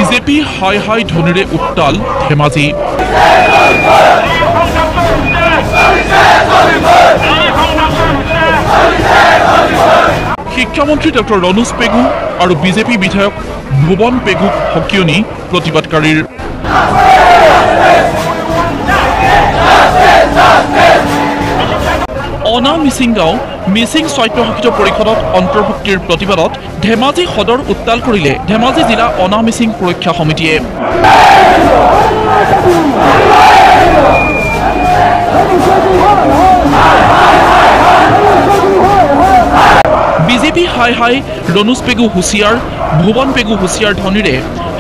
BJP হাই হাই ধ্বনিৰে উত্তাল ধেমাজি। শিক্ষামন্ত্ৰী ডক্টৰ ৰণোজ পেগু আৰু বিজেপি বিধায়ক ভুৱন পেগুক সকিয়নি প্ৰতিবাদকাৰীৰ। অনা মিচিং গাঁও মিচিং স্বায়ত্তশাসিত পৰিষদত অন্তৰ্ভুক্তিৰ প্ৰতিবাদত ধেমাজি সদৰ উত্তাল কৰিলে ধেমাজি জিলা অনা মিচিং সুৰক্ষা সমিতিয়ে। বিজেপি হাই হাই ৰণোজ পেগু হুঁচিয়াৰ ভুৱন পেগু হুঁচিয়াৰ ধ্বনিৰে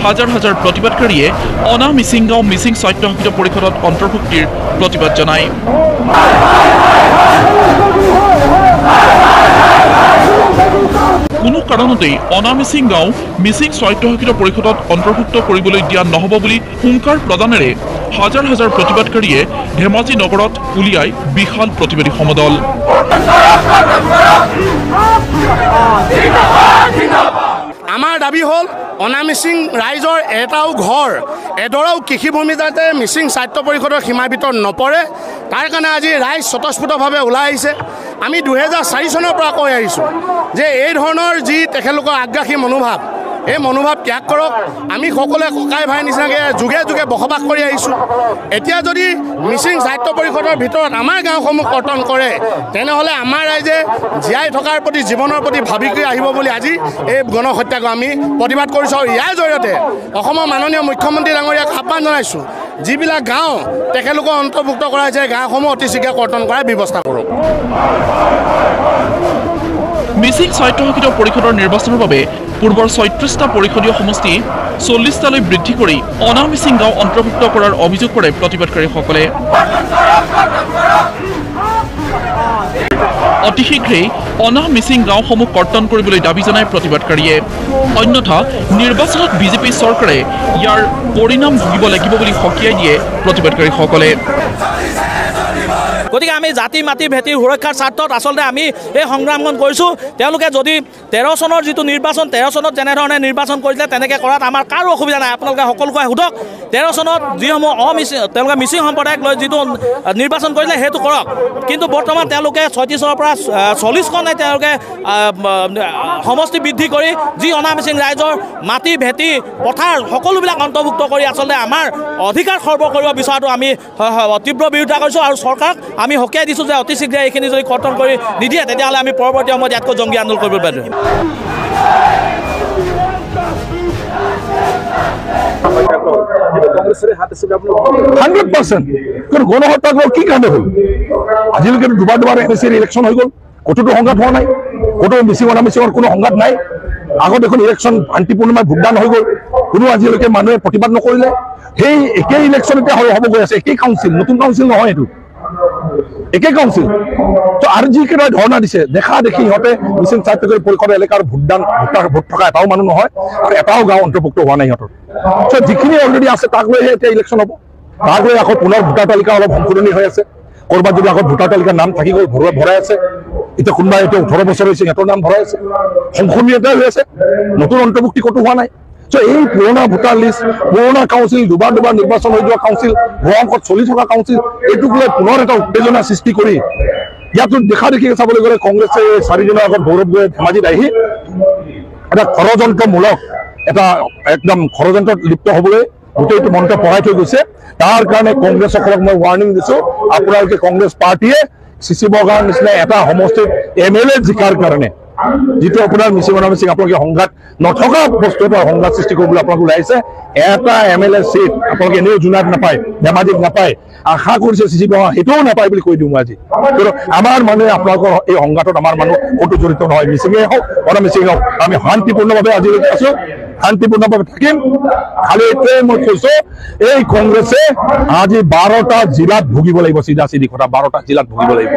হাজাৰ হাজাৰ প্ৰতিবাদকাৰীয়ে অনা মিচিং গাঁও মিচিং স্বায়ত্তশাসিত পৰিষদত অন্তৰ্ভুক্তিৰ প্ৰতিবাদ জনায়। কোনো কাৰণতেই অনা মিচিং গাঁও মিচিং স্বায়ত্তশাসিত পৰিষদত অন্তৰ্ভুক্ত কৰিবলৈ দিয়া নহ'ব বুলি হুংকাৰ প্ৰদানেৰে হাজাৰ হাজাৰ প্ৰতিবাদকাৰীয়ে ধেমাজি নগৰত উলিয়াই বিশাল প্ৰতিবাদী সমদল। আমাৰ দাবী হ'ল অনা মিচিং ৰাইজৰ এটাও ঘৰ এডৰাও কৃষিভূমি যাতে মিচিং স্বায়ত্ত পৰিষদৰ সীমাৰ ভিতৰত নপৰে, তাৰ কাৰণে আজি ৰাইজ স্বতঃস্ফূৰ্তভাৱে ওলাই আহিছে। আমি 2004 চনৰ পৰা কৈ আহিছোঁ যে এই ধৰণৰ যি তেখেতলোকৰ আগ্ৰাসী মনোভাৱ, এই মনোভাৱ ত্যাগ কৰক। আমি সকলোৱে ককাই ভাই নিচিনাকৈ যুগে যুগে বসবাস কৰি আহিছোঁ। এতিয়া যদি মিচিং স্বায়ত্ত পৰিষদৰ ভিতৰত আমাৰ গাঁওসমূহ কৰ্তন কৰে, তেনেহ'লে আমাৰ ৰাইজে জীয়াই থকাৰ প্ৰতি জীৱনৰ প্ৰতি ভাবি কৰি আহিব বুলি আজি এই গণহত্যাক আমি প্ৰতিবাদ কৰিছোঁ। আৰু ইয়াৰ জৰিয়তে অসমৰ মাননীয় মুখ্যমন্ত্ৰী ডাঙৰীয়াক আহ্বান জনাইছোঁ, যিবিলাক গাঁও তেখেতলোকক অন্তৰ্ভুক্ত কৰা হৈছে গাঁওসমূহ অতি শীঘ্ৰে কৰ্তন কৰাৰ ব্যৱস্থা কৰক। মিচিং স্বায়ত্তশাসিত পৰিষদৰ নিৰ্বাচনৰ বাবে পূৰ্বৰ ৩৬টা পৰিষদীয় সমষ্টি ৪০টালৈ বৃদ্ধি কৰি অনা মিচিং গাঁও অন্তৰ্ভুক্ত কৰাৰ অভিযোগ কৰে প্ৰতিবাদকাৰীসকলে। অতি শীঘ্ৰেই অনা মিচিং গাঁওসমূহ কৰ্তন কৰিবলৈ দাবী জনায় প্ৰতিবাদকাৰীয়ে। অন্যথা নিৰ্বাচনত বিজেপি চৰকাৰে ইয়াৰ পৰিণাম ভুগিব লাগিব বুলি সকীয়াই দিয়ে প্ৰতিবাদকাৰীসকলে। গতিকে আমি জাতি মাটি ভেটিৰ সুৰক্ষাৰ স্বাৰ্থত আচলতে আমি এই সংগ্ৰামখন কৰিছোঁ। তেওঁলোকে যদি 13 চনৰ যিটো নিৰ্বাচন 13 চনত যেনেধৰণে নিৰ্বাচন কৰিছিলে তেনেকৈ কৰাত আমাৰ কাৰো অসুবিধা নাই। আপোনালোকে সকলোকে সোধক, 13 চনত যিসমূহ তেওঁলোকে মিচিং সম্প্ৰদায়ক লৈ যিটো নিৰ্বাচন কৰিলে সেইটো কৰক। কিন্তু বৰ্তমান তেওঁলোকে 36ৰ পৰা 40খন তেওঁলোকে সমষ্টি বৃদ্ধি কৰি যি অনা মিচিং ৰাইজৰ মাটি ভেটি পথাৰ সকলোবিলাক অন্তৰ্ভুক্ত কৰি আচলতে আমাৰ অধিকাৰ সৰ্ব কৰিব বিচৰাটো আমি তীব্ৰ বিৰোধিতা কৰিছোঁ। আৰু চৰকাৰক আমি সকীয়াই দিছোঁ যে অতি শীঘ্ৰে এইখিনি যদি কৰ্তন কৰি নিদিয়ে তেতিয়াহ'লে আমি পৰৱৰ্তী সময়ত ইয়াতকৈ জংগী আন্দোলন কৰিব পাৰিম। গণহত্যাক কি কাৰণে হ'ল? আজিলৈকে দুবাৰ এমএছচিৰ ইলেকশ্যন হৈ গ'ল, ক'তোতো সংঘাত হোৱা নাই, ক'তো মিচিং অনা মিচিঙৰ কোনো সংঘাত নাই। আগত এখন ইলেকশ্যন শান্তিপূৰ্ণভাৱে ভোটদান হৈ গ'ল, কোনো আজিলৈকে মানুহে প্ৰতিবাদ নকৰিলে। সেই একেই ইলেকশ্যন এতিয়া হ'ব গৈ আছে, একেই কাউন্সিল, নতুন কাউন্সিল নহয় এইটো, একে কাউন্সিল। তো আৰু যিকেইটা ধৰ্ণা দিছে দেখা দেখি সিহঁতে মিচিং স্বায়ত্তশাসিত পৰিষদৰ এলেকাৰ ভোট থকা এটাও মানুহ নহয় আৰু এটাও গাঁও অন্তৰ্ভুক্ত হোৱা নাই সিহঁতৰ। চ' যিখিনি অলৰেডি আছে তাক লৈহে এতিয়া ইলেকশ্যন হ'ব, তাক লৈ আকৌ পুনৰ ভোটাৰ তালিকা অলপ সংশোধনী হৈ আছে। ক'ৰবাত যদি আকৌ ভোটাৰ তালিকাৰ নাম থাকি গ'ল ভৰাই আছে, এতিয়া কোনোবা এতিয়া 18 বছৰ হৈছে সিহঁতৰ নাম ভৰাই আছে, সংশোধনী এটাই হৈ আছে, নতুন অন্তৰ্ভুক্তি ক'তো হোৱা নাই। চ' এই পুৰণা ভোটাৰ লিষ্ট, পুৰণা কাউন্সিল, দুবাৰ নিৰ্বাচন হৈ যোৱা কাউন্সিল, ভয়ংকৰ চলি থকা কাউন্সিল, এইটোক লৈ পুনৰ এটা উত্তেজনা সৃষ্টি কৰি ইয়াতো দেখা দেখি চাবলৈ গ'লে কংগ্ৰেছে 4 দিনৰ আগত গৌৰৱ গগৈয়ে ধেমাজিত আহি এটা ষড়যন্ত্ৰমূলক এটা একদম ষড়যন্ত্ৰত লিপ্ত হ'বলৈ গোটেইটো মন্ত্ৰ পঢ়াই থৈ গৈছে। তাৰ কাৰণে কংগ্ৰেছসকলক মই ৱাৰ্ণিং দিছোঁ, আপোনালোকে কংগ্ৰেছ পাৰ্টীয়ে চিচি বগাৰ নিচিনা এটা সমষ্টিত MLA জিকাৰ কাৰণে যিটো আপোনাৰ মিচিং অনা মিচিং আপোনালোকে সংঘাত নথকা বস্তু এটা সংঘাত সৃষ্টি কৰিবলৈ আপোনালোকে ওলাইছে। এটা MLA চিট আপোনালোকে এনেও জোনাত নাপায়, ধেমাজিত নাপায়, আশা কৰিছে চিচি বগা সেইটোও নাপায় বুলি কৈ দিওঁ মই আজি। কিন্তু আমাৰ মানুহে আপোনালোকৰ এই সংঘাতত আমাৰ মানুহ ক'তো জড়িত নহয়, মিচিঙেই হওক অনা মিচিঙেই হওক, আমি শান্তিপূৰ্ণভাৱে আজিলৈকে আছোঁ, শান্তিপূৰ্ণভাৱে থাকিম। খালি এইটোৱে মই কৈছোঁ, এই কংগ্ৰেছে আজি 12টা জিলাত ভুগিব লাগিব, চিধা চিধি কথা 12টা জিলাত ভুগিব লাগিব।